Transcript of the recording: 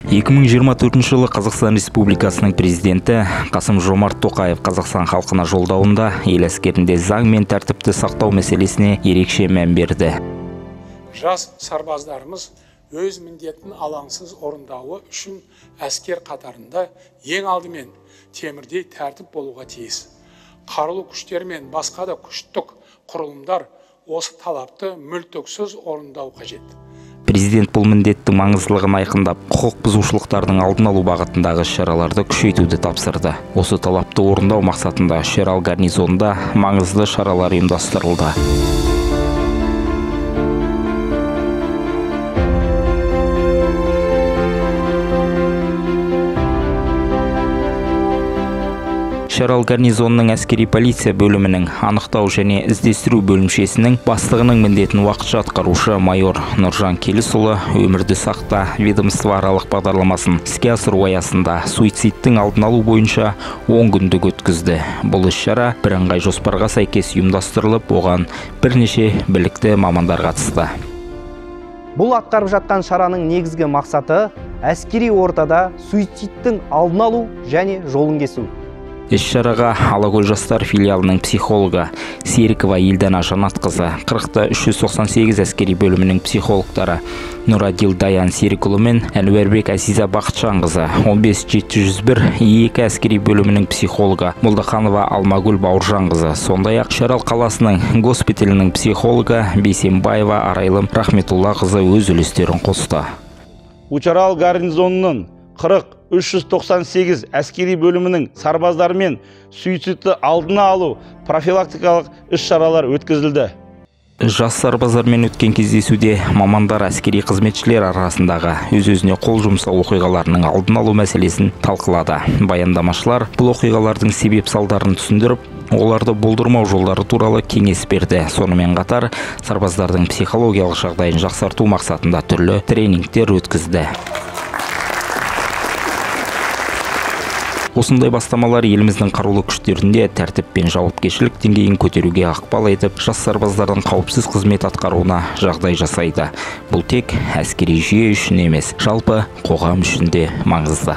2024 жылы Қазақстан Республикасының президенті Қасым-Жомарт Тоқаев Қазақстан халқына жолдауында ел әскерінде заң мен тәртіпті сақтау мәселесіне ерекше мән берді. Жас сарбаздарымыз өз міндетін алаңсыз орындауы үшін әскер қатарында ең алдымен темірдей тәртіп болуға тиіс. Қарулы күштер мен басқа да күштік құрылымдар осы талапты мүлтіксіз орындау қажет. Президент бұл міндеттің маңыздылығын айқындап, құқық бұзушылықтардың алдын алу бағытындағы шараларды күшейтуді тапсырды. Осы талапты орындау мақсатында Шерал гарнизонында маңызды шаралар ұйымдастырылды. Шерал гарнизонының әскери полиция бөлімінің анықтау және іздестіру бөлімшесінің бастығының міндетін уақытша атқарушы майор Нұржан Келісұлы өмірді сақта ведомствоаралық бағдарламасын іске асыру аясында суицидтің алдын алу бойынша 10 күндік өткізді. Бұл іс-шара бірыңғай жоспарға сәйкес ұйымдастырылып, оған бірнеше білікті мамандар қатысты. Бұл атқарып жатқан шараның негізгі мақсаты әскери ортада суицидтің алдын алу және жолын кесу. Іс-шараға Алакөл жастар филиалының психологы Серікова Елдана Жанатқызы, 398 әскери бөлімінің психологтары Нұрадил Даян Серікұлы мен Әлуарбек Азиза Бақытжанқызы, 15701 2 әскери бөлімінің психологы Молдаханова Алмагүл Бауыржанқызы, сондай-ақ Шерал қаласының госпиталінің психологы Бейсенбаева Арайлым Рахметуллақызы өз үлестерін қосты. Шерал гарнизонының 398 әскери бөлімінің сарбаздарымен суицидті алдына алу профилактикалық іс-шаралар өткізілді. Жас сарбаздармен өткен кездесуде мамандар әскери қызметшілер арасындағы өз-өзіне қол жұмсау оқиғаларының алдын алу мәселесін талқылады. Баяндамашылар бұл оқиғалардың себеп салдарын түсіндіріп, оларды болдырмау жолдары туралы кеңес берді. Сонымен қатар сарбаздардың психологиялық жағдайын жақсарту мақсатында түрлі тренингтер өткізді. Осындай бастамалар еліміздің қарулы күштерінде тәртіп пен жауапкершілік деңгейін көтеруге ықпал етіп, жас сарбаздардың қауіпсіз қызмет атқаруына жағдай жасайды. Бұл тек әскери жүйе үшін емес, жалпы қоғам үшін де маңызды.